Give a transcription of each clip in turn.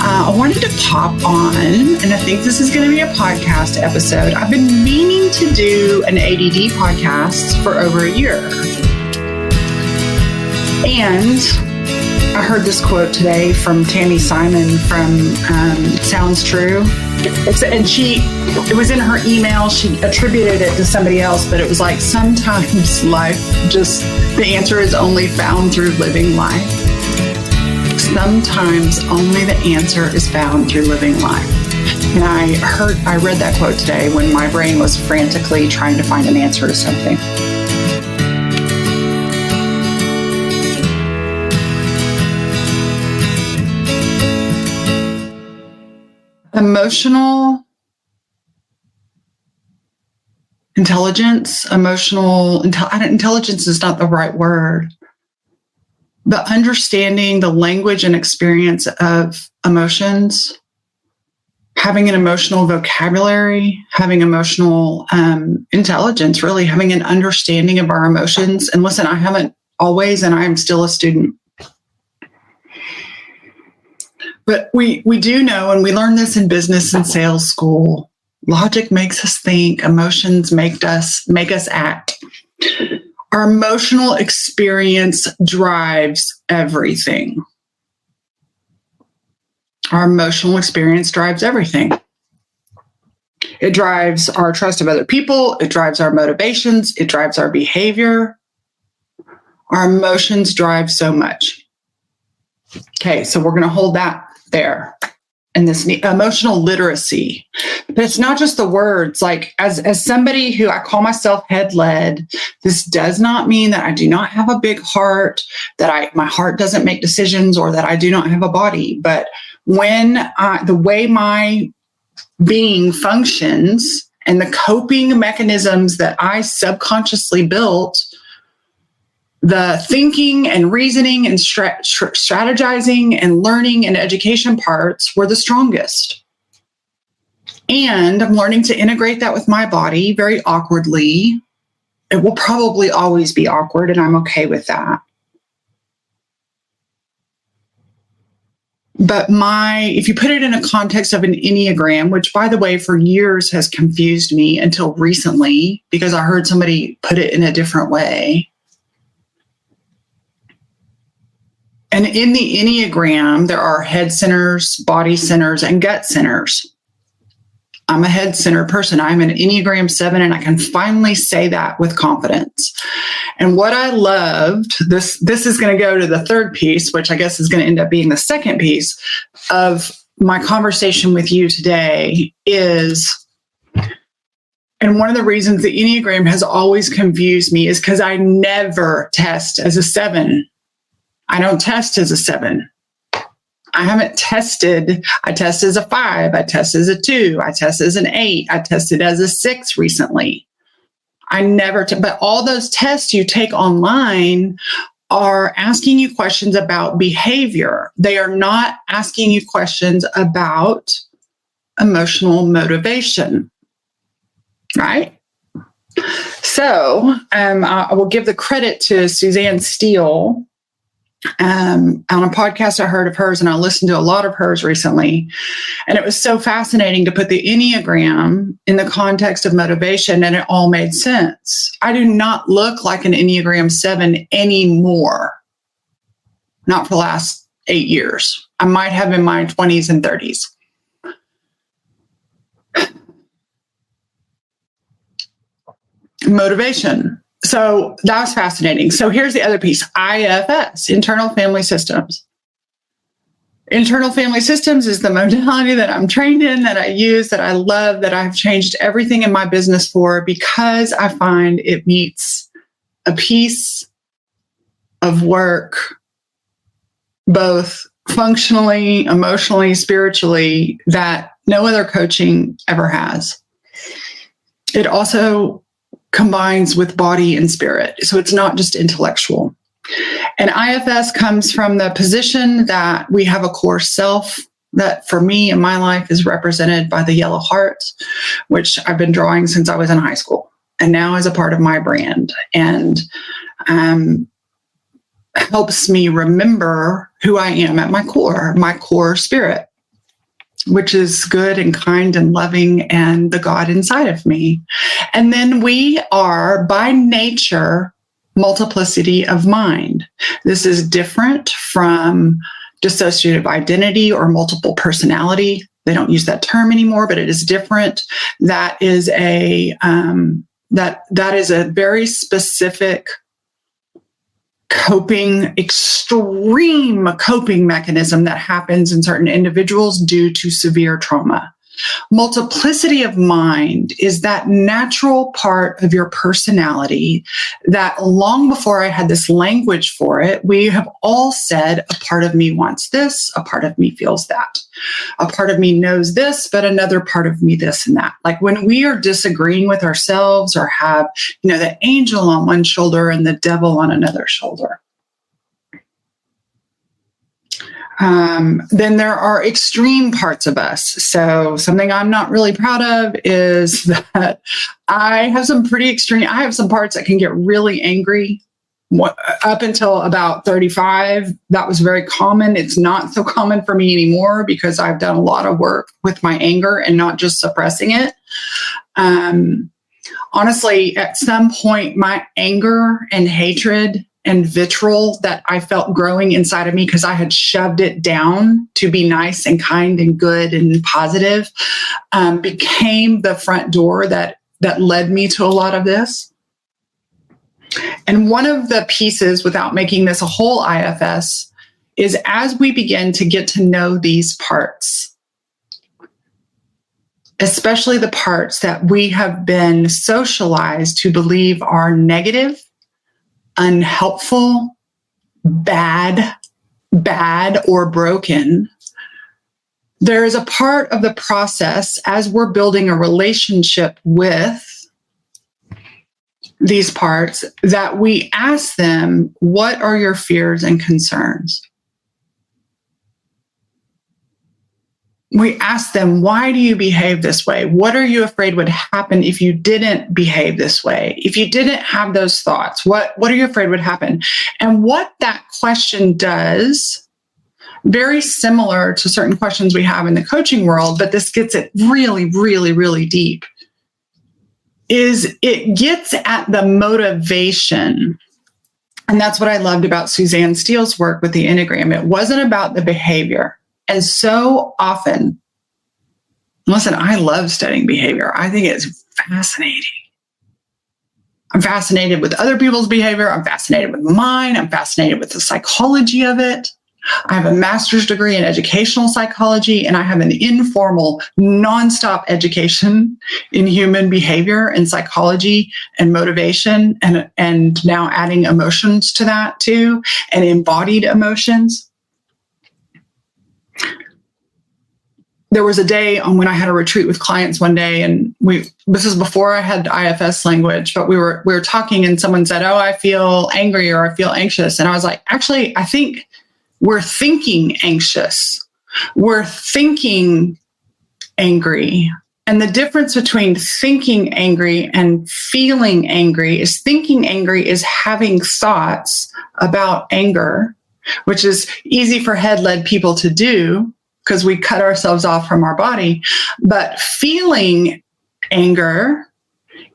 I wanted to pop on, and I think this is going to be a podcast episode. I've been meaning to do an ADD podcast for over a year. And I heard this quote today from Tami Simon from Sounds True. It was in her email. She attributed it to somebody else, but it was like, sometimes life the answer is only found through living life. Sometimes only the answer is found through living life. And I read that quote today when my brain was frantically trying to find an answer to something. Emotional intelligence, intelligence is not the right word, but understanding the language and experience of emotions, having an emotional vocabulary, having emotional intelligence, really having an understanding of our emotions. And listen, I haven't always, and I am still a student. But we do know, and we learn this in business and sales school, logic makes us think, emotions make us act. Our emotional experience drives everything. Our emotional experience drives everything. It drives our trust of other people. It drives our motivations. It drives our behavior. Our emotions drive so much. Okay, so we're going to hold that there. And this emotional literacy. But it's not just the words. Like, as somebody who I call myself head-led, this does not mean that I do not have a big heart, that my heart doesn't make decisions, or that I do not have a body. But when the way my being functions and the coping mechanisms that I subconsciously built, the thinking and reasoning and strategizing and learning and education parts were the strongest. And I'm learning to integrate that with my body very awkwardly. It will probably always be awkward, and I'm okay with that. But if you put it in a context of an Enneagram, which, by the way, for years has confused me until recently, because I heard somebody put it in a different way. And in the Enneagram, there are head centers, body centers, and gut centers. I'm a head center person. I'm an Enneagram 7, and I can finally say that with confidence. And what I loved, this is going to go to the third piece, which I guess is going to end up being the second piece of my conversation with you today is, and one of the reasons the Enneagram has always confused me is because I never test as a 7. I don't test as a 7. I haven't tested. I test as a 5. I test as a 2. I test as an 8. I tested as a 6 recently. I never, but all those tests you take online are asking you questions about behavior. They are not asking you questions about emotional motivation, right? So I will give the credit to Suzanne Steele. On a podcast I heard of hers, and I listened to a lot of hers recently, and it was so fascinating to put the Enneagram in the context of motivation, and it all made sense. I do not look like an Enneagram 7 anymore. Not for the last 8 years. I might have in my 20s and 30s. Motivation. So that was fascinating. So here's the other piece. IFS, internal family systems. Internal family systems is the modality that I'm trained in, that I use, that I love, that I've changed everything in my business for, because I find it meets a piece of work, both functionally, emotionally, spiritually, that no other coaching ever has. It also combines with body and spirit. So it's not just intellectual. And IFS comes from the position that we have a core self that for me in my life is represented by the yellow heart, which I've been drawing since I was in high school and now is a part of my brand, and helps me remember who I am at my core spirit, which is good and kind and loving and the God inside of me. And then we are by nature multiplicity of mind. This is different from dissociative identity or multiple personality. They don't use that term anymore, but it is different. That is a that is a very specific extreme coping mechanism that happens in certain individuals due to severe trauma. Multiplicity of mind is that natural part of your personality that long before I had this language for it, we have all said, a part of me wants this, a part of me feels that. A part of me knows this, but another part of me this and that. Like when we are disagreeing with ourselves or have, the angel on one shoulder and the devil on another shoulder. Then there are extreme parts of us. So something I'm not really proud of is that I have some parts that can get really angry. Up until about 35, that was very common. It's not so common for me anymore because I've done a lot of work with my anger and not just suppressing it. Honestly, at some point, my anger and hatred and vitriol that I felt growing inside of me because I had shoved it down to be nice and kind and good and positive, became the front door that led me to a lot of this. And one of the pieces, without making this a whole IFS, is as we begin to get to know these parts, especially the parts that we have been socialized to believe are negative, unhelpful, bad, or broken, there is a part of the process as we're building a relationship with these parts that we ask them, what are your fears and concerns? We ask them, why do you behave this way? What are you afraid would happen if you didn't behave this way? If you didn't have those thoughts, what are you afraid would happen? And what that question does, very similar to certain questions we have in the coaching world, but this gets it really, really, really deep, is it gets at the motivation. And that's what I loved about Suzanne Steele's work with the Enneagram. It wasn't about the behavior. And so often, listen, I love studying behavior. I think it's fascinating. I'm fascinated with other people's behavior. I'm fascinated with mine. I'm fascinated with the psychology of it. I have a master's degree in educational psychology, and I have an informal, nonstop education in human behavior and psychology and motivation, and now adding emotions to that too, and embodied emotions. There was a day when I had a retreat with clients one day, and this is before I had IFS language, but we were talking, and someone said, "Oh, I feel angry," or "I feel anxious." And I was like, actually, I think we're thinking anxious. We're thinking angry. And the difference between thinking angry and feeling angry is thinking angry is having thoughts about anger, which is easy for head-led people to do because we cut ourselves off from our body. But feeling anger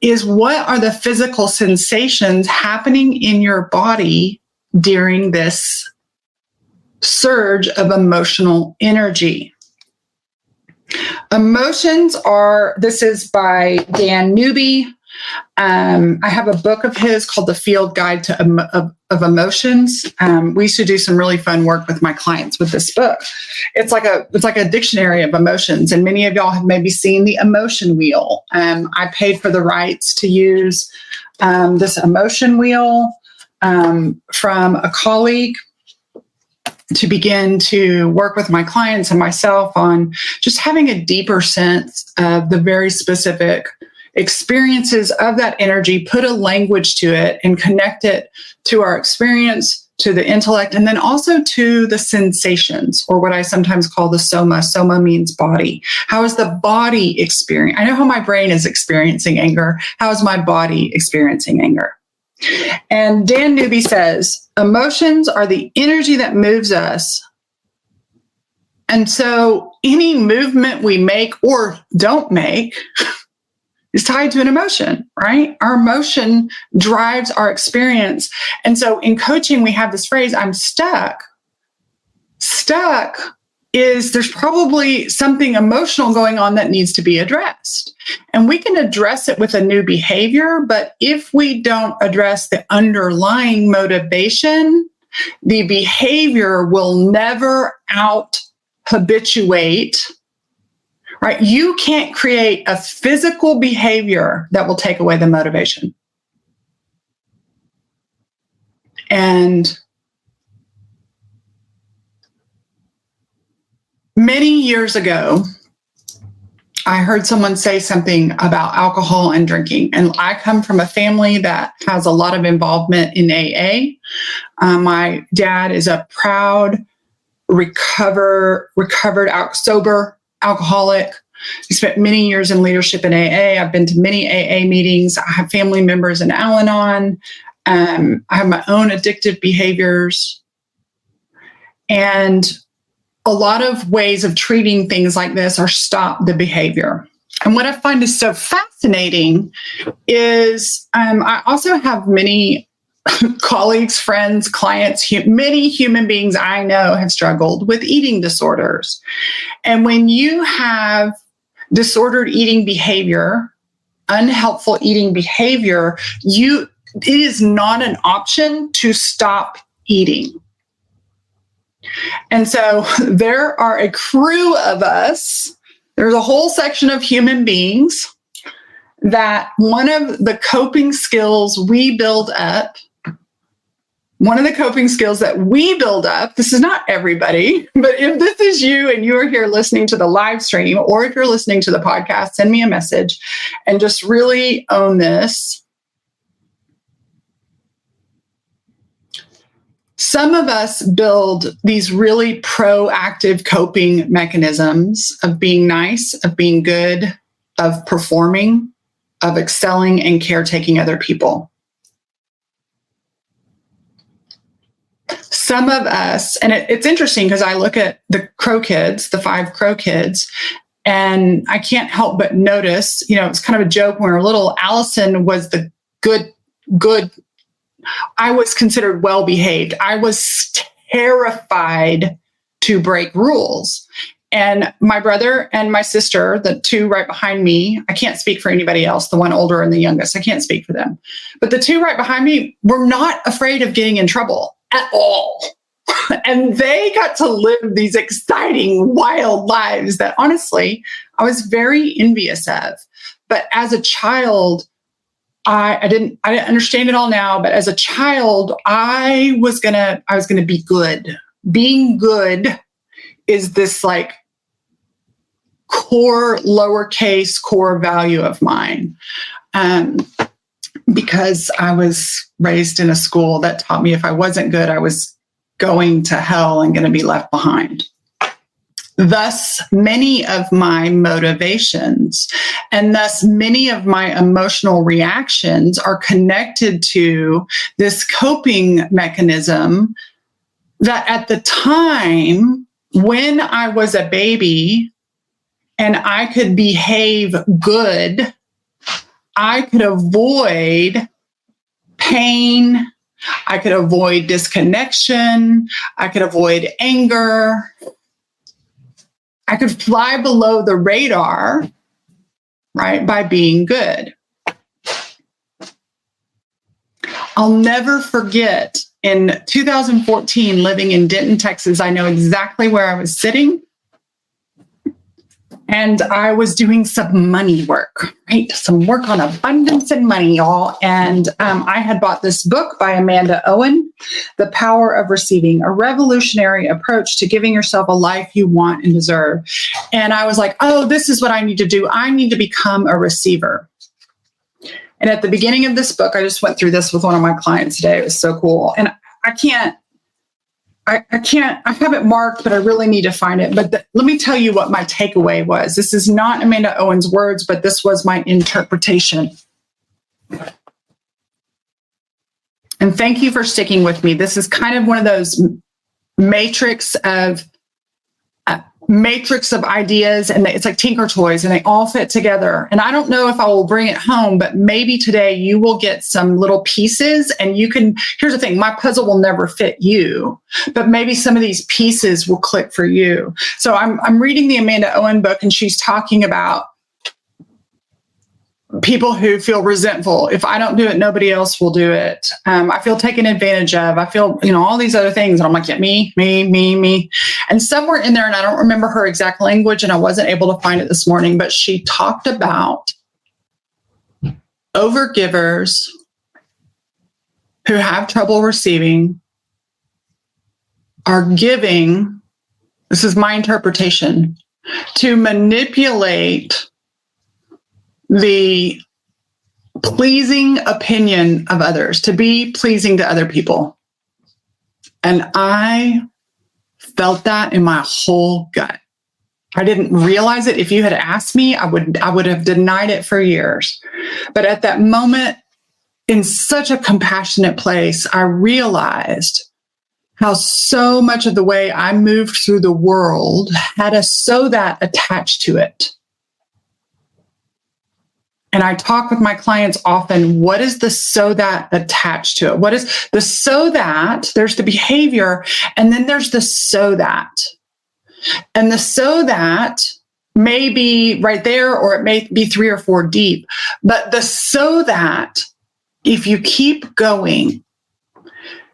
is what are the physical sensations happening in your body during this surge of emotional energy. Emotions are, this is by Dan Newby. I have a book of his called The Field Guide of Emotions. We used to do some really fun work with my clients with this book. It's like a dictionary of emotions, and many of y'all have maybe seen the emotion wheel. I paid for the rights to use this emotion wheel from a colleague to begin to work with my clients and myself on just having a deeper sense of the very specific experiences of that energy, put a language to it and connect it to our experience, to the intellect, and then also to the sensations, or what I sometimes call the soma. Soma means body. How is the body experiencing? I know how my brain is experiencing anger. How is my body experiencing anger? And Dan Newby says, emotions are the energy that moves us. And so any movement we make or don't make is tied to an emotion, right? Our emotion drives our experience. And so in coaching, we have this phrase, I'm stuck. Stuck is there's probably something emotional going on that needs to be addressed. And we can address it with a new behavior, but if we don't address the underlying motivation, the behavior will never out habituate, right? You can't create a physical behavior that will take away the motivation. And many years ago, I heard someone say something about alcohol and drinking. And I come from a family that has a lot of involvement in AA. My dad is a proud, sober alcoholic. He spent many years in leadership in AA. I've been to many AA meetings. I have family members in Al-Anon. I have my own addictive behaviors. And a lot of ways of treating things like this are stop the behavior. And what I find is so fascinating is I also have many colleagues, friends, clients, many human beings I know have struggled with eating disorders. And when you have disordered eating behavior, unhelpful eating behavior, it is not an option to stop eating. And so there are a crew of us, there's a whole section of human beings that one of the coping skills we build up, this is not everybody, but if this is you and you're here listening to the live stream, or if you're listening to the podcast, send me a message and just really own this. Some of us build these really proactive coping mechanisms of being nice, of being good, of performing, of excelling and caretaking other people. Some of us, and it's interesting because I look at the Crow kids, the 5 Crow kids, and I can't help but notice, it's kind of a joke when we were little, Allison was the good. I was considered well-behaved. I was terrified to break rules. And my brother and my sister, the 2 right behind me, I can't speak for anybody else, the one older and the youngest, I can't speak for them. But the 2 right behind me were not afraid of getting in trouble at all. And they got to live these exciting, wild lives that honestly, I was very envious of. But as a child, I didn't understand it all now, but as a child, I was gonna be good. Being good is this like lowercase core value of mine. Because I was raised in a school that taught me if I wasn't good, I was going to hell and going to be left behind. Thus, many of my motivations and thus many of my emotional reactions are connected to this coping mechanism that at the time when I was a baby and I could behave good, I could avoid pain, I could avoid disconnection, I could avoid anger. I could fly below the radar, right, by being good. I'll never forget in 2014, living in Denton, Texas, I know exactly where I was sitting. And I was doing some money work, right? Some work on abundance and money, y'all. And I had bought this book by Amanda Owen, The Power of Receiving, a revolutionary approach to giving yourself a life you want and deserve. And I was like, oh, this is what I need to do. I need to become a receiver. And at the beginning of this book, I just went through this with one of my clients today. It was so cool. And I have it marked, but I really need to find it. But let me tell you what my takeaway was. This is not Amanda Owen's words, but this was my interpretation. And thank you for sticking with me. This is kind of one of those matrix of ideas, and it's like Tinker Toys, and they all fit together. And I don't know if I will bring it home, but maybe today you will get some little pieces, and you can, here's the thing, my puzzle will never fit you, but maybe some of these pieces will click for you. So I'm reading the Amanda Owen book, and she's talking about people who feel resentful. If I don't do it, nobody else will do it. I feel taken advantage of. I feel, all these other things. And I'm like, yeah, me. And somewhere in there, and I don't remember her exact language, and I wasn't able to find it this morning, but she talked about overgivers who have trouble receiving are giving, this is my interpretation, to manipulate the pleasing opinion of others, to be pleasing to other people. And I felt that in my whole gut. I didn't realize it. If you had asked me, I would have denied it for years. But at that moment, in such a compassionate place, I realized how so much of the way I moved through the world had a "so that" attached to it. And I talk with my clients often, what is the "so that" attached to it? What is the "so that"? There's the behavior, and then there's the "so that." And the "so that" may be right there, or it may be 3 or 4 deep. But the "so that," if you keep going,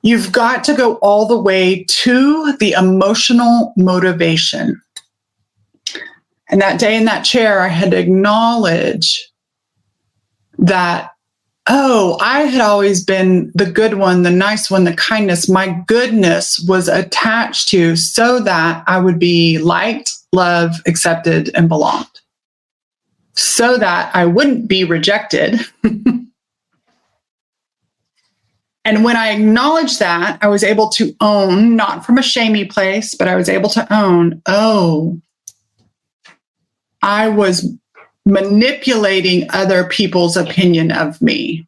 you've got to go all the way to the emotional motivation. And that day in that chair, I had to acknowledge that, I had always been the good one, the nice one, the kindness. My goodness was attached to so that I would be liked, loved, accepted, and belonged. So that I wouldn't be rejected. And when I acknowledged that, I was able to own, not from a shamey place, but I was able to own, I was manipulating other people's opinion of me.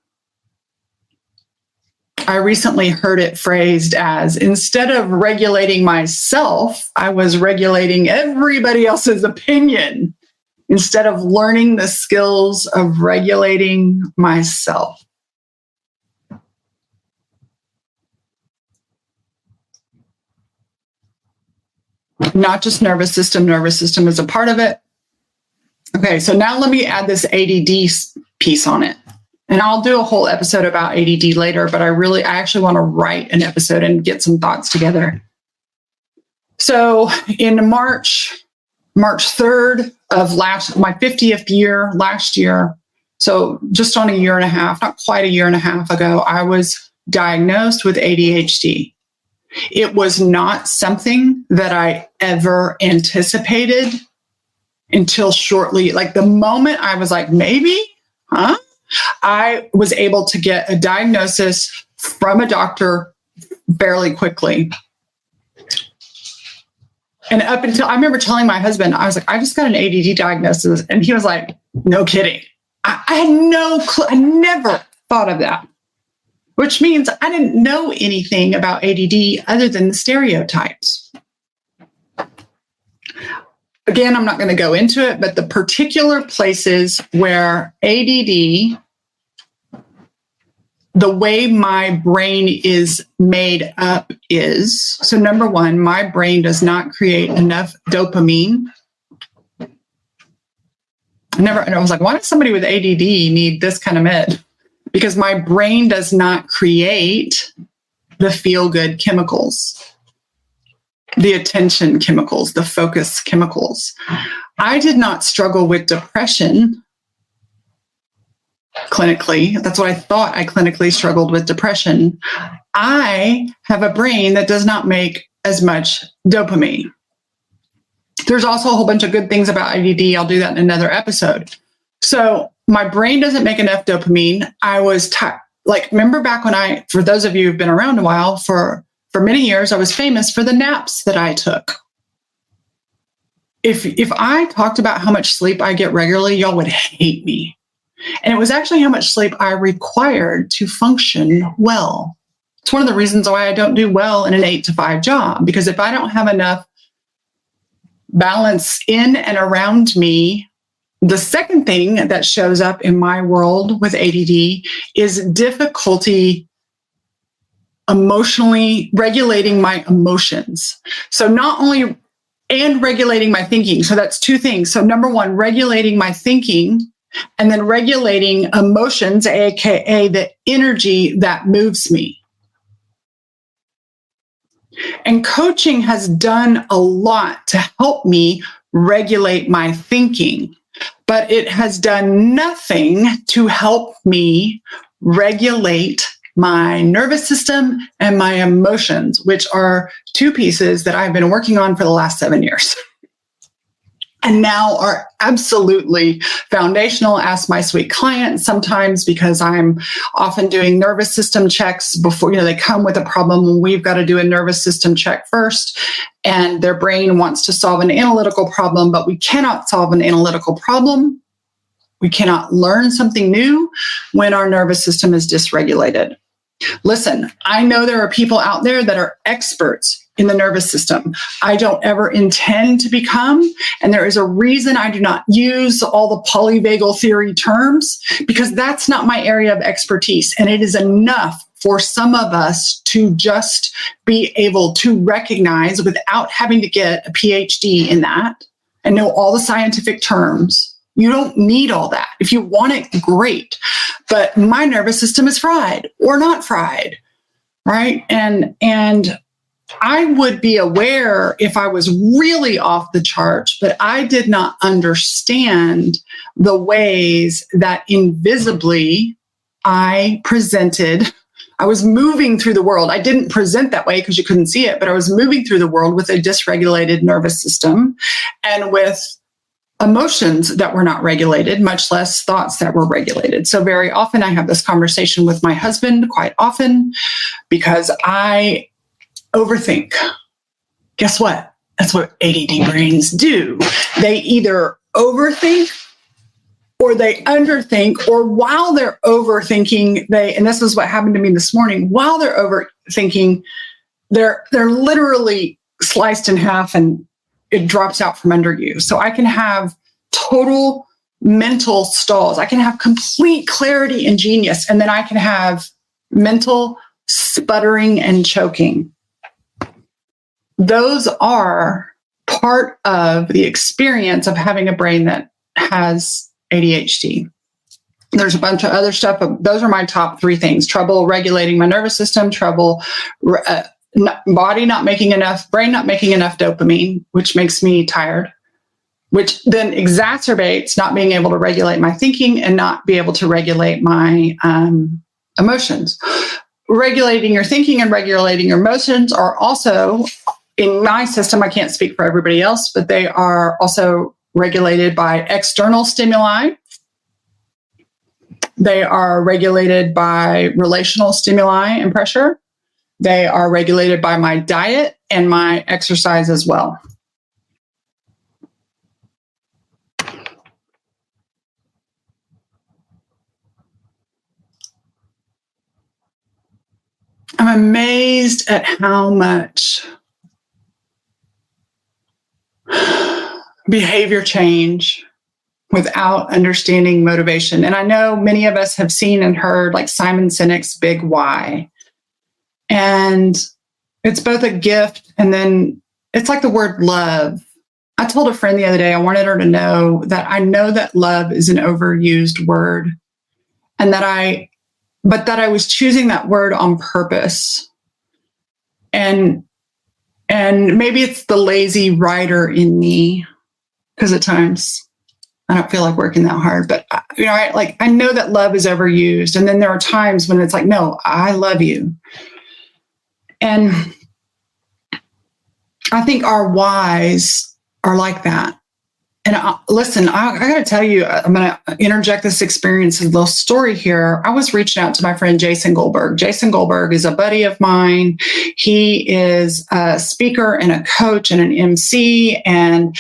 I recently heard it phrased as, instead of regulating myself, I was regulating everybody else's opinion instead of learning the skills of regulating myself. Not just nervous system is a part of it. Okay, so now let me add this ADD piece on it. And I'll do a whole episode about ADD later, but I actually want to write an episode and get some thoughts together. So in March 3rd of my 50th year, last year, so just on a year and a half, not quite a year and a half ago, I was diagnosed with ADHD. It was not something that I ever anticipated until shortly, like the moment I was like, maybe, I was able to get a diagnosis from a doctor fairly quickly. And up until, I remember telling my husband, I was like, I just got an ADD diagnosis. And he was like, no kidding. I had no clue. I never thought of that, which means I didn't know anything about ADD other than the stereotypes. Again, I'm not going to go into it, but the particular places where ADD, the way my brain is made up is, so number one, my brain does not create enough dopamine. And I was like, why does somebody with ADD need this kind of med? Because my brain does not create the feel-good chemicals, the attention chemicals, the focus chemicals. I did not struggle with depression clinically. That's what I thought. I clinically struggled with depression. I have a brain that does not make as much dopamine. There's also a whole bunch of good things about ADD. I'll do that in another episode. So my brain doesn't make enough dopamine. I was remember back when for those of you who've been around a while, for many years, I was famous for the naps that I took. If I talked about how much sleep I get regularly, y'all would hate me. And it was actually how much sleep I required to function well. It's one of the reasons why I don't do well in an 8 to 5 job, because if I don't have enough balance in and around me, the second thing that shows up in my world with ADD is difficulty emotionally regulating my emotions. So not only, and regulating my thinking. So that's two things. So number one, regulating my thinking, and then regulating emotions, AKA the energy that moves me. And coaching has done a lot to help me regulate my thinking, but it has done nothing to help me regulate my nervous system and my emotions, which are two pieces that I've been working on for the last 7 years. And now are absolutely foundational. Ask my sweet clients sometimes, because I'm often doing nervous system checks before, they come with a problem and we've got to do a nervous system check first. And their brain wants to solve an analytical problem, but we cannot solve an analytical problem. We cannot learn something new when our nervous system is dysregulated. Listen, I know there are people out there that are experts in the nervous system. I don't ever intend to become, and there is a reason I do not use all the polyvagal theory terms, because that's not my area of expertise. And it is enough for some of us to just be able to recognize, without having to get a PhD in that and know all the scientific terms. You don't need all that. If you want it, great. But my nervous system is fried or not fried, right? And I would be aware if I was really off the charts, but I did not understand the ways that invisibly I presented. I was moving through the world. I didn't present that way because you couldn't see it, but I was moving through the world with a dysregulated nervous system and with emotions that were not regulated, much less thoughts that were regulated. So very often I have this conversation with my husband, quite often, because I overthink. Guess what? That's what ADD brains do. They either overthink or they underthink, or while they're overthinking, and this is what happened to me this morning, while they're overthinking, they're literally sliced in half and it drops out from under you. So I can have total mental stalls. I can have complete clarity and genius, and then I can have mental sputtering and choking. Those are part of the experience of having a brain that has ADHD. There's a bunch of other stuff, but those are my top 3 things: trouble regulating my nervous system, trouble brain not making enough dopamine, which makes me tired, which then exacerbates not being able to regulate my thinking and not be able to regulate my emotions. Regulating your thinking and regulating your emotions are also, in my system, I can't speak for everybody else, but they are also regulated by external stimuli. They are regulated by relational stimuli and pressure. They are regulated by my diet and my exercise as well. I'm amazed at how much behavior change without understanding motivation. And I know many of us have seen and heard like Simon Sinek's Big Why. And it's both a gift and then it's like the word love. I told a friend the other day, I wanted her to know that I know that love is an overused word, and that I was choosing that word on purpose. And maybe it's the lazy writer in me, because at times I don't feel like working that hard, but I know that love is overused. And then there are times when it's like, no, I love you. And I think our whys are like that. And listen, I got to tell you, I'm going to interject this experience, a little story here. I was reaching out to my friend Jason Goldberg. Jason Goldberg is a buddy of mine. He is a speaker and a coach and an MC, and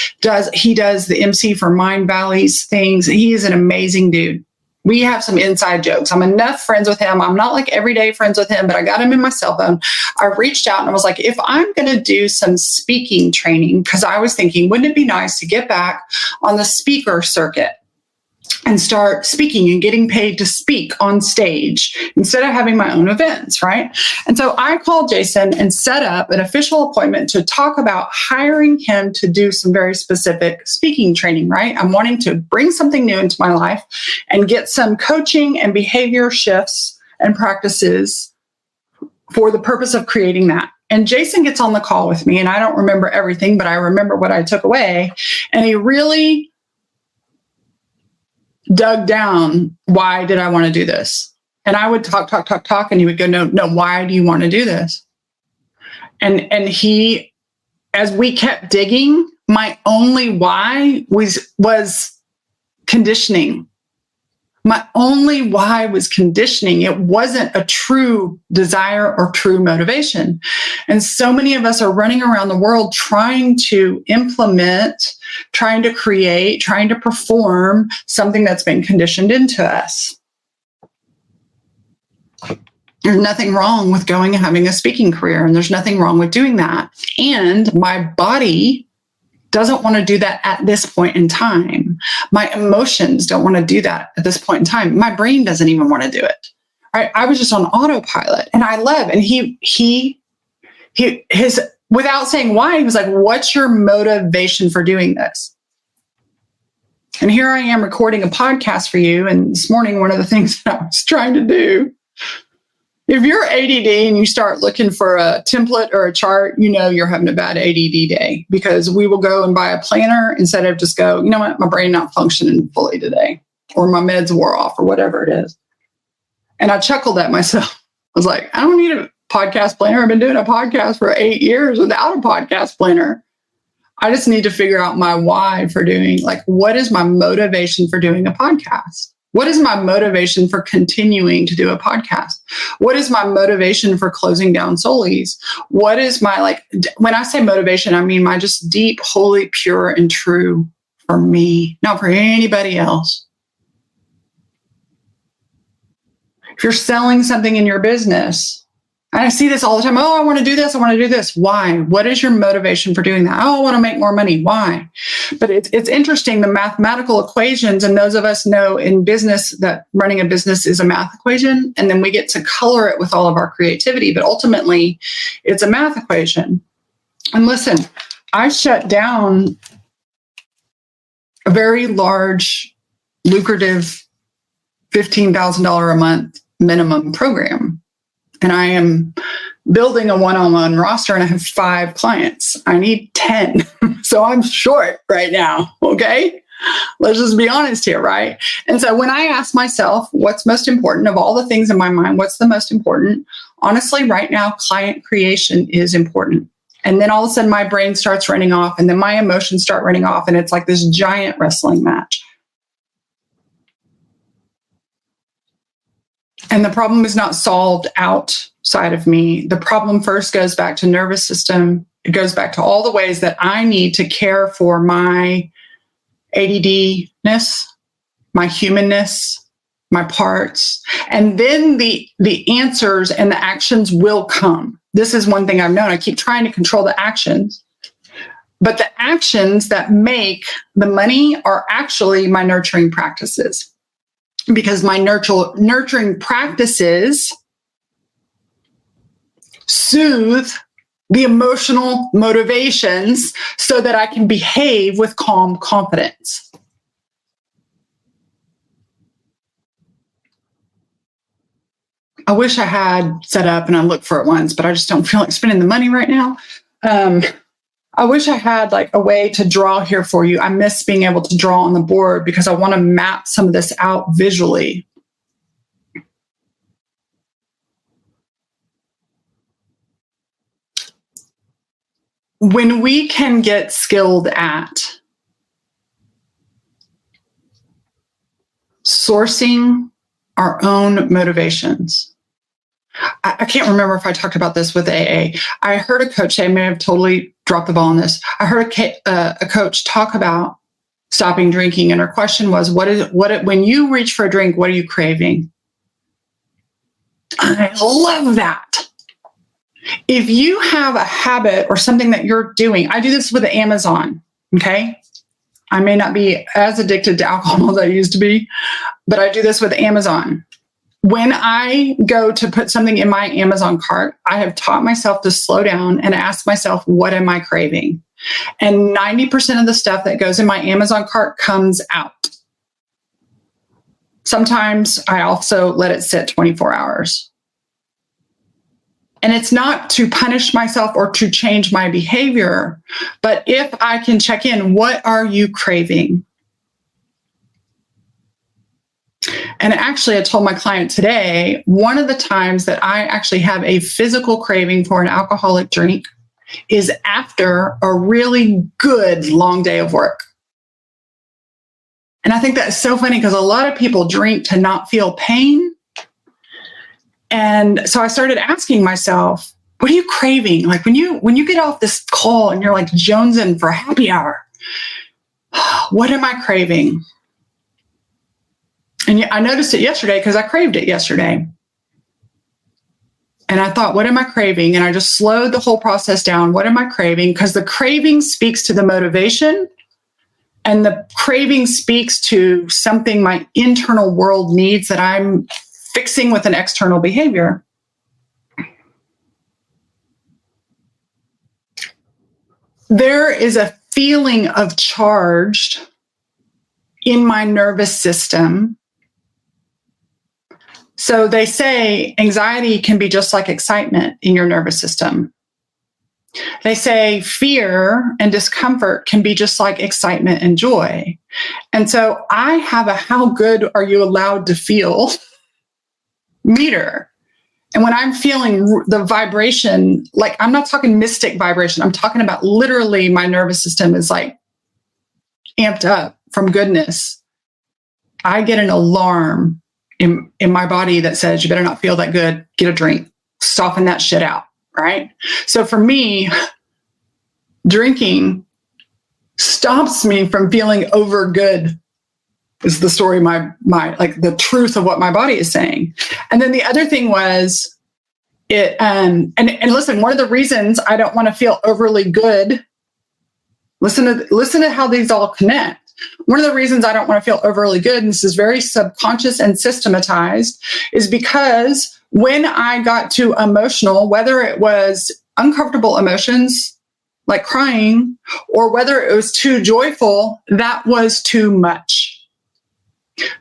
he does the MC for Mind Valley's things. He is an amazing dude. We have some inside jokes. I'm enough friends with him. I'm not like everyday friends with him, but I got him in my cell phone. I reached out and I was like, if I'm going to do some speaking training, because I was thinking, wouldn't it be nice to get back on the speaker circuit and start speaking and getting paid to speak on stage instead of having my own events, right? And so I called Jason and set up an official appointment to talk about hiring him to do some very specific speaking training, right? I'm wanting to bring something new into my life and get some coaching and behavior shifts and practices for the purpose of creating that. And Jason gets on the call with me, and I don't remember everything, but I remember what I took away. And he really dug down, why did I want to do this? And I would talk, and he would go, no, why do you want to do this? And he, as we kept digging, my only why was conditioning. My only why was conditioning. It wasn't a true desire or true motivation. And so many of us are running around the world trying to implement, trying to create, trying to perform something that's been conditioned into us. There's nothing wrong with going and having a speaking career, and there's nothing wrong with doing that. And my body doesn't want to do that at this point in time. My emotions don't want to do that at this point in time. My brain doesn't even want to do it. Right? I was just on autopilot, and I love. And his without saying why, he was like, "What's your motivation for doing this?" And here I am recording a podcast for you. And this morning, one of the things that I was trying to do. If you're ADD and you start looking for a template or a chart, you know you're having a bad ADD day, because we will go and buy a planner instead of just go, you know what, my brain not functioning fully today, or my meds wore off, or whatever it is. And I chuckled at myself. I was like, I don't need a podcast planner. I've been doing a podcast for 8 years without a podcast planner. I just need to figure out my why for doing, like, what is my motivation for doing a podcast? What is my motivation for continuing to do a podcast? What is my motivation for closing down Soulies? What is my, like, when I say motivation, I mean my just deep, holy, pure, and true for me, not for anybody else. If you're selling something in your business, and I see this all the time. Oh, I want to do this. I want to do this. Why? What is your motivation for doing that? Oh, I want to make more money. Why? But it's interesting, the mathematical equations, and those of us know in business that running a business is a math equation, and then we get to color it with all of our creativity. But ultimately, it's a math equation. And listen, I shut down a very large, lucrative, $15,000 a month minimum program. And I am building a one-on-one roster, and I have 5 clients. I need 10. So I'm short right now. Okay. Let's just be honest here. Right. And so when I ask myself, what's most important of all the things in my mind, what's the most important? Honestly, right now, client creation is important. And then all of a sudden my brain starts running off, and then my emotions start running off. And it's like this giant wrestling match. And the problem is not solved outside of me. The problem first goes back to nervous system. It goes back to all the ways that I need to care for my ADD-ness, my humanness, my parts. And then the answers and the actions will come. This is one thing I've known. I keep trying to control the actions. But the actions that make the money are actually my nurturing practices. Because my nurturing practices soothe the emotional motivations so that I can behave with calm confidence. I wish I had set up, and I looked for it once, but I just don't feel like spending the money right now. I wish I had like a way to draw here for you. I miss being able to draw on the board because I want to map some of this out visually. When we can get skilled at sourcing our own motivations. I can't remember if I talked about this with AA. I heard a coach say, I may have totally dropped the ball on this. I heard a coach talk about stopping drinking. And her question was, when you reach for a drink, what are you craving? I love that. If you have a habit or something that you're doing, I do this with Amazon, okay? I may not be as addicted to alcohol as I used to be, but I do this with Amazon. When I go to put something in my Amazon cart, I have taught myself to slow down and ask myself, what am I craving? And 90% of the stuff that goes in my Amazon cart comes out. Sometimes I also let it sit 24 hours. And it's not to punish myself or to change my behavior, but if I can check in, what are you craving? And actually, I told my client today, one of the times that I actually have a physical craving for an alcoholic drink is after a really good long day of work. And I think that's so funny because a lot of people drink to not feel pain. And so I started asking myself, what are you craving? Like when you get off this call and you're like jonesing for happy hour, what am I craving? And I noticed it yesterday because I craved it yesterday. And I thought, what am I craving? And I just slowed the whole process down. What am I craving? Because the craving speaks to the motivation, and the craving speaks to something my internal world needs that I'm fixing with an external behavior. There is a feeling of charged in my nervous system. So they say anxiety can be just like excitement in your nervous system. They say fear and discomfort can be just like excitement and joy. And so I have a how good are you allowed to feel meter. And when I'm feeling the vibration, like I'm not talking mystic vibration, I'm talking about literally my nervous system is like amped up from goodness. I get an alarm in my body that says, you better not feel that good, get a drink, soften that shit out, right? So for me, drinking stops me from feeling over good, is the story, my like the truth of what my body is saying. And then the other thing was it, and listen, one of the reasons I don't want to feel overly good, listen to how these all connect. One of the reasons I don't want to feel overly good, and this is very subconscious and systematized, is because when I got too emotional, whether it was uncomfortable emotions like crying, or whether it was too joyful, that was too much.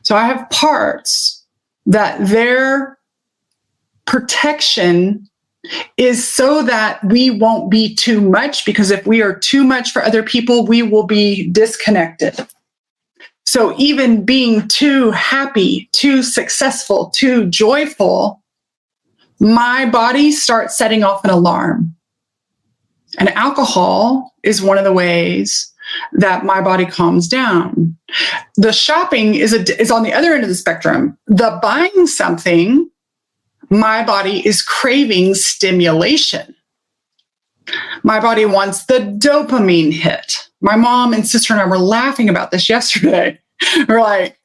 So I have parts that their protection is so that we won't be too much, because if we are too much for other people, we will be disconnected. So even being too happy, too successful, too joyful, my body starts setting off an alarm. And alcohol is one of the ways that my body calms down. The shopping is on the other end of the spectrum. The buying something, my body is craving stimulation. My body wants the dopamine hit. My mom and sister and I were laughing about this yesterday. We're like,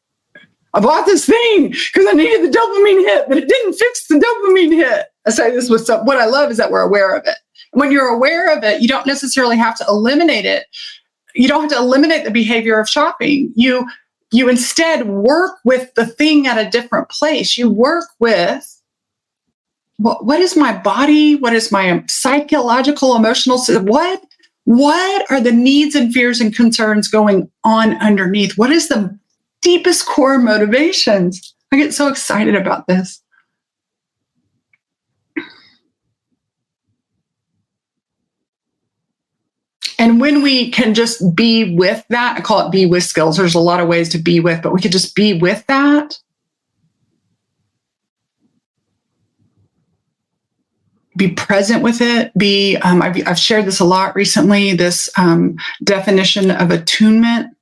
I bought this thing because I needed the dopamine hit, but it didn't fix the dopamine hit. I say this with what I love is that we're aware of it. When you're aware of it, you don't necessarily have to eliminate it. You don't have to eliminate the behavior of shopping. You instead work with the thing at a different place. You work with what is my body? What is my psychological, emotional? What are the needs and fears and concerns going on underneath? What is the deepest core motivations? I get so excited about this. And when we can just be with that, I call it be with skills. There's a lot of ways to be with, but we could just be with that. Be present with it. I've shared this a lot recently, this definition of attunement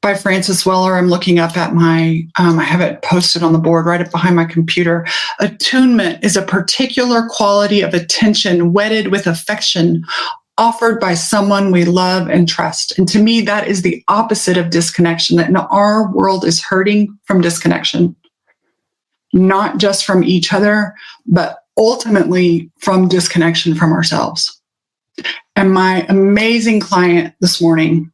by Francis Weller. I'm looking up at I have it posted on the board right up behind my computer. Attunement is a particular quality of attention wedded with affection, offered by someone we love and trust. And to me, that is the opposite of disconnection, that our world is hurting from disconnection, not just from each other, but ultimately from disconnection from ourselves. And my amazing client this morning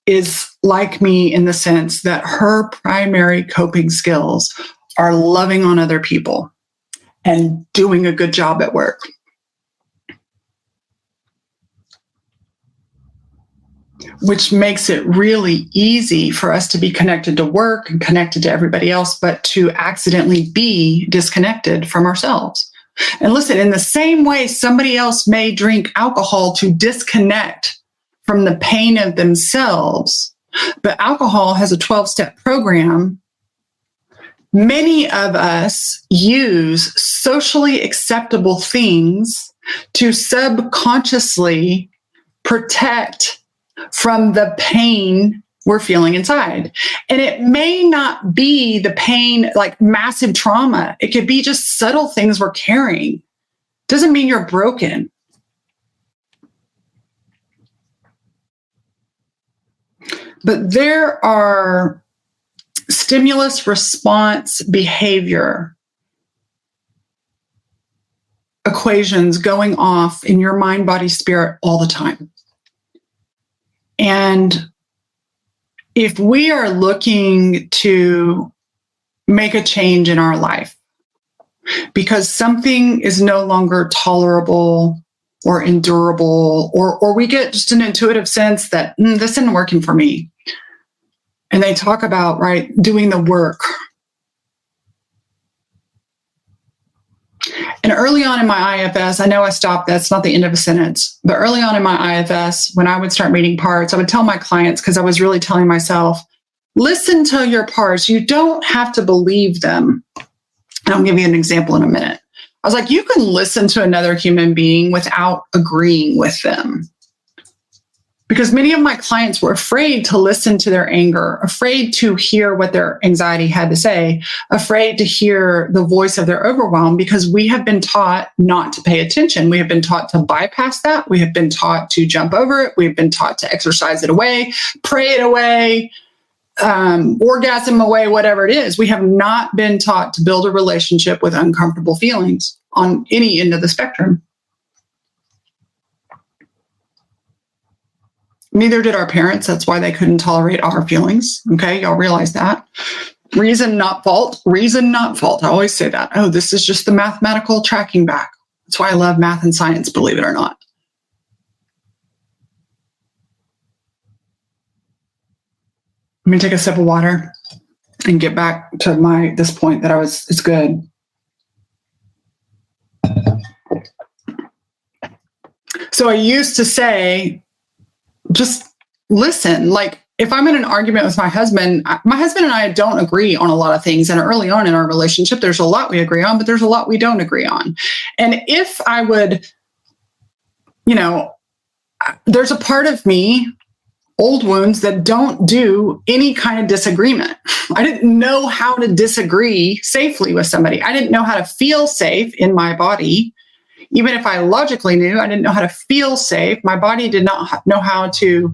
is like me in the sense that her primary coping skills are loving on other people and doing a good job at work. Which makes it really easy for us to be connected to work and connected to everybody else, but to accidentally be disconnected from ourselves. And listen, in the same way somebody else may drink alcohol to disconnect from the pain of themselves, but alcohol has a 12-step program. Many of us use socially acceptable things to subconsciously protect from the pain we're feeling inside. And it may not be the pain like massive trauma. It could be just subtle things we're carrying. Doesn't mean you're broken. But there are stimulus response behavior equations going off in your mind, body, spirit all the time. And if we are looking to make a change in our life because something is no longer tolerable or endurable, or we get just an intuitive sense that this isn't working for me. And they talk about, right, doing the work. And early on in my IFS, I know I stopped, that's not the end of a sentence, but early on in my IFS, when I would start reading parts, I would tell my clients, because I was really telling myself, listen to your parts. You don't have to believe them. And I'll give you an example in a minute. I was like, you can listen to another human being without agreeing with them. Because many of my clients were afraid to listen to their anger, afraid to hear what their anxiety had to say, afraid to hear the voice of their overwhelm, because we have been taught not to pay attention. We have been taught to bypass that. We have been taught to jump over it. We've been taught to exercise it away, pray it away, orgasm away, whatever it is. We have not been taught to build a relationship with uncomfortable feelings on any end of the spectrum. Neither did our parents. That's why they couldn't tolerate our feelings. Okay, y'all realize that. Reason, not fault. Reason, not fault. I always say that. Oh, this is just the mathematical tracking back. That's why I love math and science, believe it or not. Let me take a sip of water and get back to this point that it's good. So I used to say, just listen. Like if I'm in an argument with my husband and I don't agree on a lot of things. And early on in our relationship, there's a lot we agree on, but there's a lot we don't agree on. And if I would, there's a part of me, old wounds, that don't do any kind of disagreement. I didn't know how to disagree safely with somebody. I didn't know how to feel safe in my body. Even if I logically knew, I didn't know how to feel safe. My body did not know how to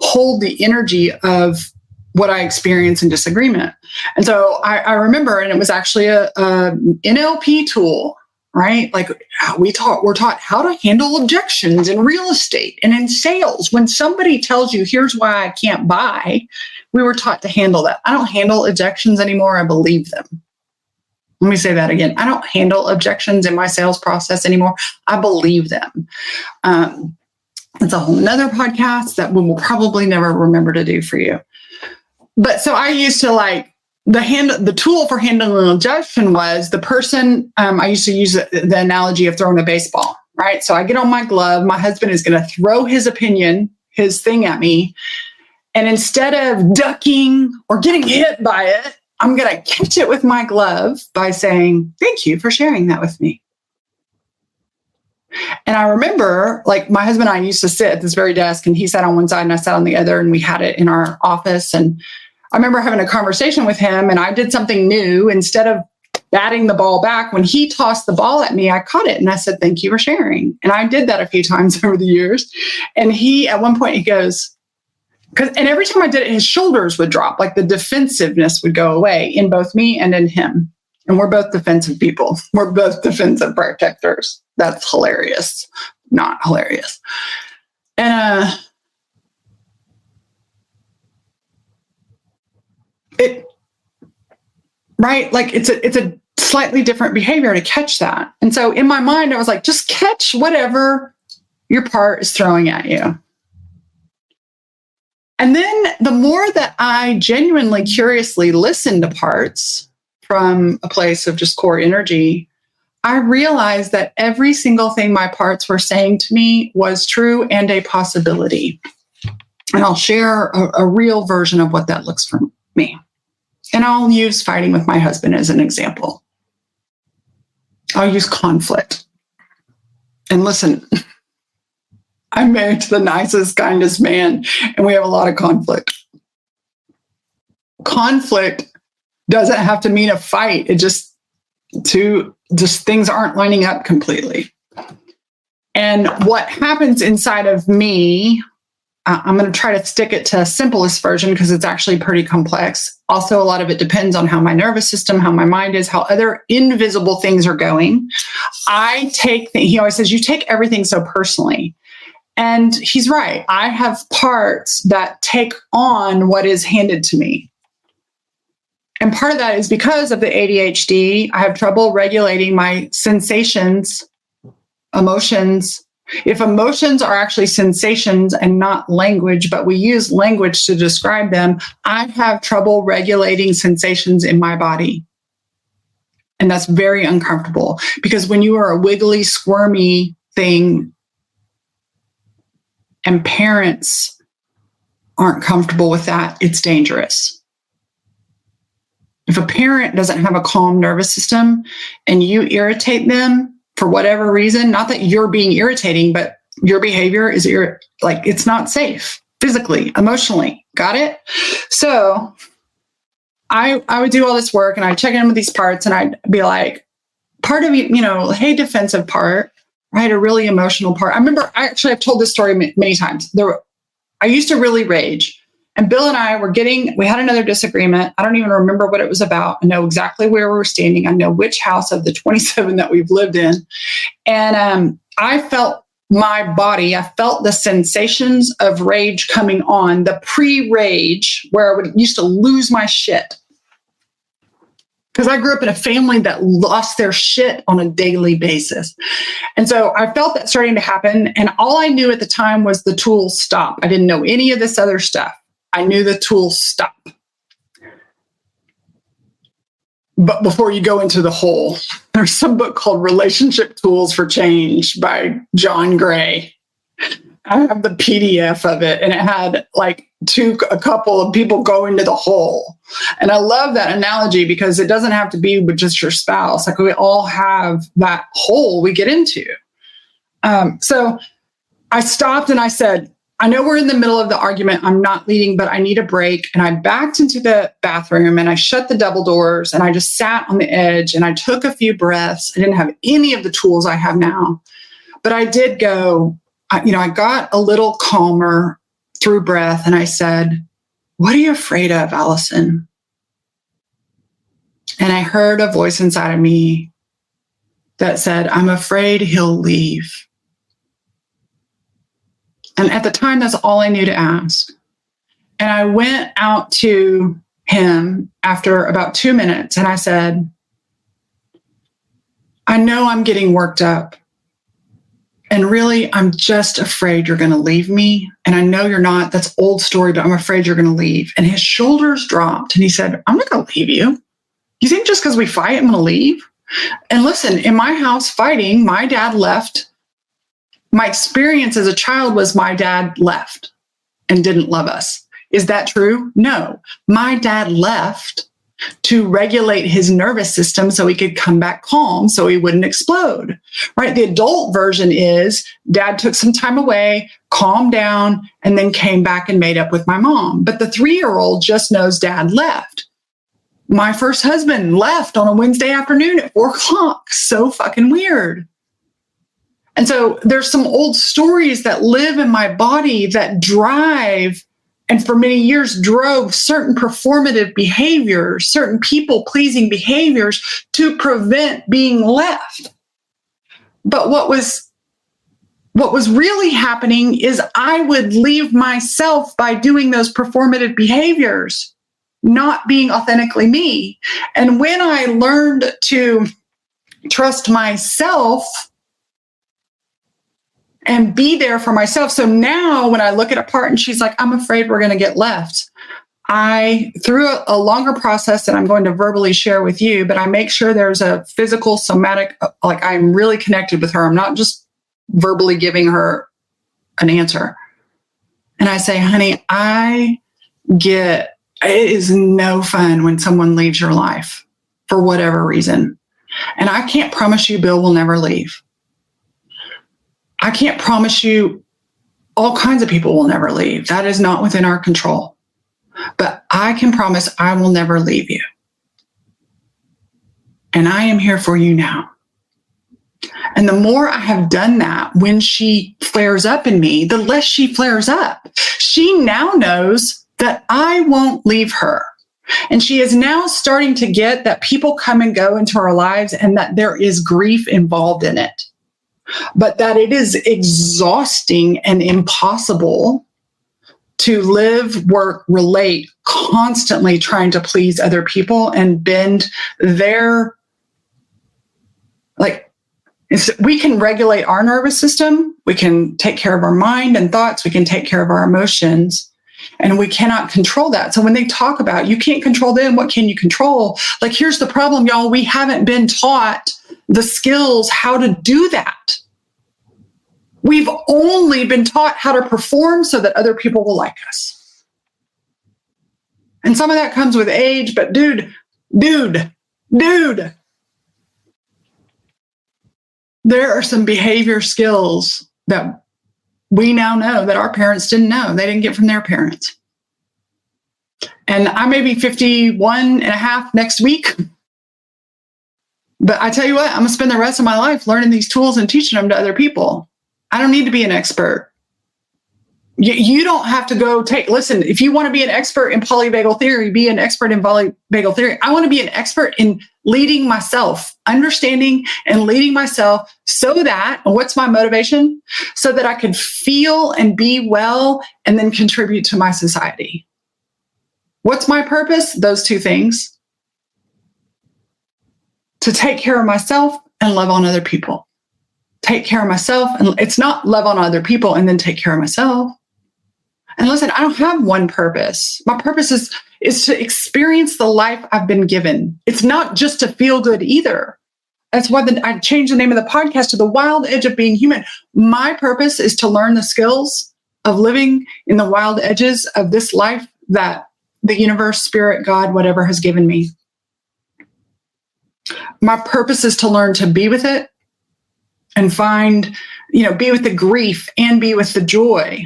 hold the energy of what I experienced in disagreement. And so I remember, and it was actually a NLP tool, right? Like we're taught how to handle objections in real estate and in sales. When somebody tells you, here's why I can't buy, we were taught to handle that. I don't handle objections anymore. I believe them. Let me say that again. I don't handle objections in my sales process anymore. I believe them. It's a whole nother podcast that we will probably never remember to do for you. But so I used to the tool for handling an objection was the person, I used to use the analogy of throwing a baseball, right? So I get on my glove, my husband is going to throw his opinion, his thing at me. And instead of ducking or getting hit by it, I'm going to catch it with my glove by saying, thank you for sharing that with me. And I remember, my husband and I used to sit at this very desk, and he sat on one side and I sat on the other, and we had it in our office. And I remember having a conversation with him, and I did something new. Instead of batting the ball back. When he tossed the ball at me, I caught it and I said, thank you for sharing. And I did that a few times over the years. And at one point he goes, and every time I did it, his shoulders would drop, like the defensiveness would go away in both me and in him. And we're both defensive people. We're both defensive protectors. That's hilarious. Not hilarious. And like it's a slightly different behavior to catch that. And so in my mind, I was like, just catch whatever your part is throwing at you. And then the more that I genuinely, curiously listened to parts from a place of just core energy, I realized that every single thing my parts were saying to me was true and a possibility. And I'll share a real version of what that looks for me. And I'll use fighting with my husband as an example. I'll use conflict. And listen, I'm married to the nicest, kindest man, and we have a lot of conflict. Conflict doesn't have to mean a fight. It just things aren't lining up completely. And what happens inside of me, I'm going to try to stick it to a simplest version because it's actually pretty complex. Also, a lot of it depends on how my nervous system, how my mind is, how other invisible things are going. He always says, you take everything so personally. And he's right. I have parts that take on what is handed to me. And part of that is because of the ADHD. I have trouble regulating my sensations, emotions. If emotions are actually sensations and not language, but we use language to describe them, I have trouble regulating sensations in my body. And that's very uncomfortable because when you are a wiggly, squirmy thing, and parents aren't comfortable with that, it's dangerous. If a parent doesn't have a calm nervous system and you irritate them for whatever reason, not that you're being irritating, but your behavior is it's not safe physically, emotionally. Got it? So I would do all this work and I'd check in with these parts and I'd be like, part of you, hey, defensive part. Right, a really emotional part. I remember, I've told this story many times. I used to really rage. And Bill and I we had another disagreement. I don't even remember what it was about. I know exactly where we were standing. I know which house of the 27 that we've lived in. And I felt I felt the sensations of rage coming on, the pre-rage where I used to lose my shit. Because I grew up in a family that lost their shit on a daily basis. And so I felt that starting to happen. And all I knew at the time was the tools stop. I didn't know any of this other stuff. I knew the tools stop. But before you go into the hole, there's some book called Relationship Tools for Change by John Gray. I have the PDF of it, and it had a couple of people go into the hole. And I love that analogy because it doesn't have to be with just your spouse. Like we all have that hole we get into. So I stopped and I said, I know we're in the middle of the argument. I'm not leading, but I need a break. And I backed into the bathroom and I shut the double doors and I just sat on the edge and I took a few breaths. I didn't have any of the tools I have now, but I did go, I got a little calmer through breath and I said, what are you afraid of, Allison? And I heard a voice inside of me that said, I'm afraid he'll leave. And at the time, that's all I knew to ask. And I went out to him after about 2 minutes and I said, I know I'm getting worked up. And really, I'm just afraid you're going to leave me. And I know you're not. That's old story, but I'm afraid you're going to leave. And his shoulders dropped. And he said, I'm not going to leave you. You think just because we fight, I'm going to leave? And listen, in my house fighting, my dad left. My experience as a child was my dad left and didn't love us. Is that true? No. My dad left to regulate his nervous system so he could come back calm so he wouldn't explode, right? The adult version is dad took some time away, calmed down, and then came back and made up with my mom. But the 3-year-old just knows dad left. My first husband left on a Wednesday afternoon at 4:00. So fucking weird. And so there's some old stories that live in my body that drive, and for many years drove, certain performative behaviors, certain people-pleasing behaviors to prevent being left. But what was really happening is I would leave myself by doing those performative behaviors, not being authentically me. And when I learned to trust myself and be there for myself. So now when I look at a part and she's like, I'm afraid we're going to get left, through a longer process that I'm going to verbally share with you, but I make sure there's a physical, somatic, like I'm really connected with her. I'm not just verbally giving her an answer. And I say, honey, it is no fun when someone leaves your life for whatever reason. And I can't promise you Bill will never leave. I can't promise you all kinds of people will never leave. That is not within our control. But I can promise I will never leave you. And I am here for you now. And the more I have done that, when she flares up in me, the less she flares up. She now knows that I won't leave her. And she is now starting to get that people come and go into our lives and that there is grief involved in it. But that it is exhausting and impossible to live, work, relate, constantly trying to please other people and bend their, we can regulate our nervous system. We can take care of our mind and thoughts. We can take care of our emotions, and we cannot control that. So when they talk about you can't control them, what can you control? Here's the problem, y'all. We haven't been taught the skills how to do that. We've only been taught how to perform so that other people will like us. And some of that comes with age, but dude, there are some behavior skills that we now know that our parents didn't know. They didn't get from their parents. And I may be 51 and a half next week. But I tell you what, I'm going to spend the rest of my life learning these tools and teaching them to other people. I don't need to be an expert. You don't have to listen, if you want to be an expert in polyvagal theory, be an expert in polyvagal theory. I want to be an expert in leading myself, understanding and leading myself so that, what's my motivation? So that I can feel and be well and then contribute to my society. What's my purpose? Those two things. To take care of myself and love on other people. Take care of myself. And it's not love on other people and then take care of myself. And listen, I don't have one purpose. My purpose is to experience the life I've been given. It's not just to feel good either. That's why I changed the name of the podcast to The Wild Edge of Being Human. My purpose is to learn the skills of living in the wild edges of this life that the universe, spirit, God, whatever has given me. My purpose is to learn to be with it and find, be with the grief and be with the joy.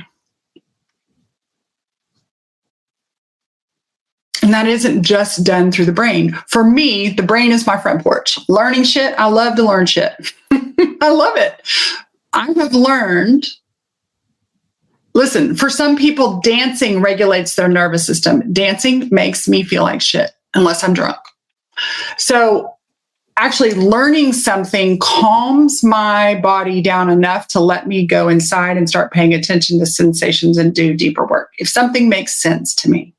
And that isn't just done through the brain. For me, the brain is my front porch. Learning shit, I love to learn shit. I love it. I have learned, listen, for some people, dancing regulates their nervous system. Dancing makes me feel like shit unless I'm drunk. So actually learning something calms my body down enough to let me go inside and start paying attention to sensations and do deeper work. If something makes sense to me.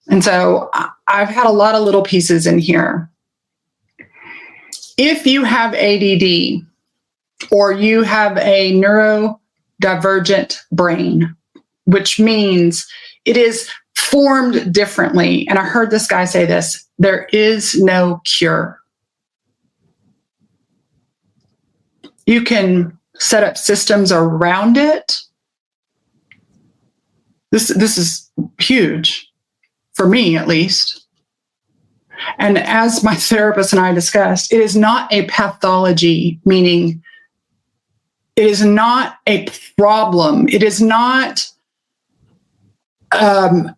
And so I've had a lot of little pieces in here. If you have ADD or you have a neurodivergent brain, which means it is formed differently, and I heard this guy say this, there is no cure. You can set up systems around it. This is huge. For me, at least. And as my therapist and I discussed, it is not a pathology, meaning it is not a problem. It is not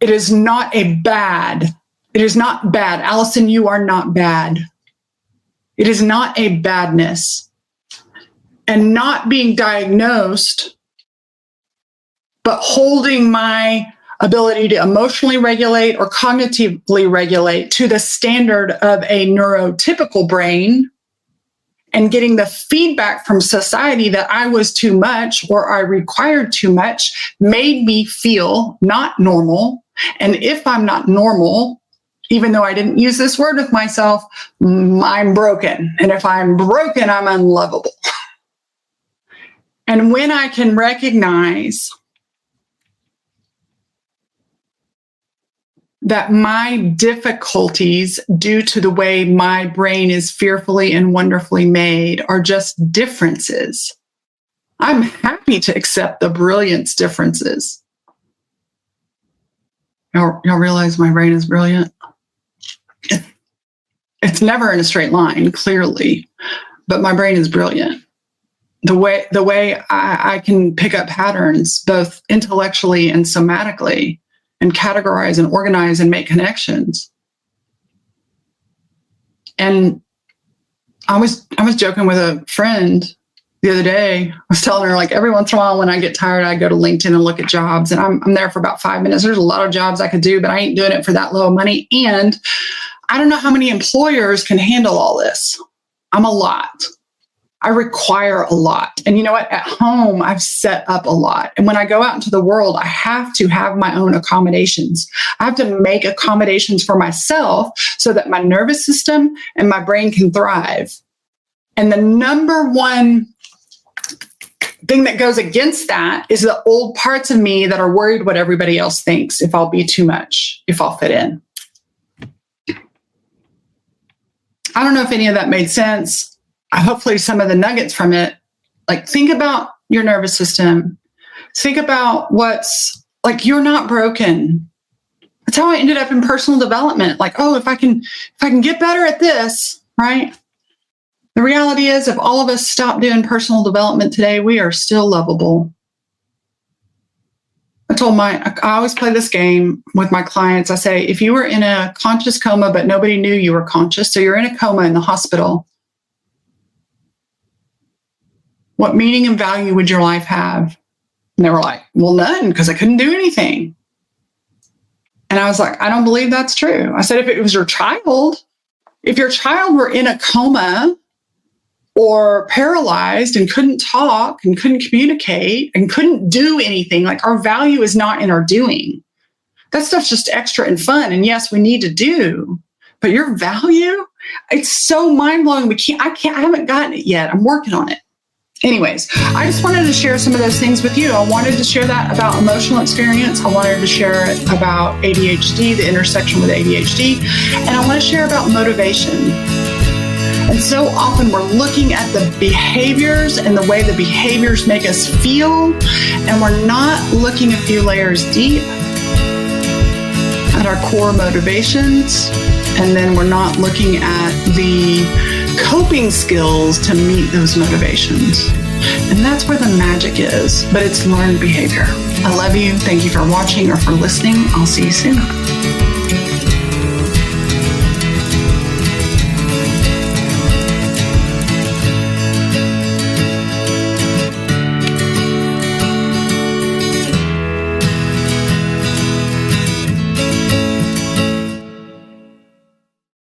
It is not bad. Allison, you are not bad. It is not a badness. And not being diagnosed, but holding my ability to emotionally regulate or cognitively regulate to the standard of a neurotypical brain, and getting the feedback from society that I was too much or I required too much made me feel not normal. And if I'm not normal, even though I didn't use this word with myself, I'm broken. And if I'm broken, I'm unlovable. And when I can recognize that my difficulties, due to the way my brain is fearfully and wonderfully made, are just differences, I'm happy to accept the brilliance differences. Y'all realize my brain is brilliant? It's never in a straight line, clearly, but my brain is brilliant. The way I can pick up patterns, both intellectually and somatically, and categorize and organize and make connections. And I was joking with a friend the other day. I was telling her, like, every once in a while when I get tired, I go to LinkedIn and look at jobs, and I'm there for about 5 minutes. There's a lot of jobs I could do, but I ain't doing it for that low of money. And I don't know how many employers can handle all this. I'm a lot. I require a lot. And you know what? At home, I've set up a lot. And when I go out into the world, I have to have my own accommodations. I have to make accommodations for myself so that my nervous system and my brain can thrive. And the number one thing that goes against that is the old parts of me that are worried what everybody else thinks, if I'll be too much, if I'll fit in. I don't know if any of that made sense. Hopefully some of the nuggets from it, like, think about your nervous system. Think about what's, like, you're not broken. That's how I ended up in personal development. Like, oh, if I can get better at this, right? The reality is, if all of us stop doing personal development today, we are still lovable. I always play this game with my clients. I say, if you were in a conscious coma, but nobody knew you were conscious, so you're in a coma in the hospital, what meaning and value would your life have? And they were like, well, none, because I couldn't do anything. And I was like, I don't believe that's true. I said, if it was your child, if your child were in a coma or paralyzed and couldn't talk and couldn't communicate and couldn't do anything, like, our value is not in our doing. That stuff's just extra and fun. And yes, we need to do, but your value, it's so mind-blowing. I haven't gotten it yet. I'm working on it. Anyways, I just wanted to share some of those things with you. I wanted to share that about emotional experience. I wanted to share about ADHD, the intersection with ADHD, and I want to share about motivation. And so often we're looking at the behaviors and the way the behaviors make us feel, and we're not looking a few layers deep at our core motivations, and then we're not looking at the coping skills to meet those motivations. And that's where the magic is, but it's learned behavior. I love you. Thank you for watching or for listening. I'll see you soon.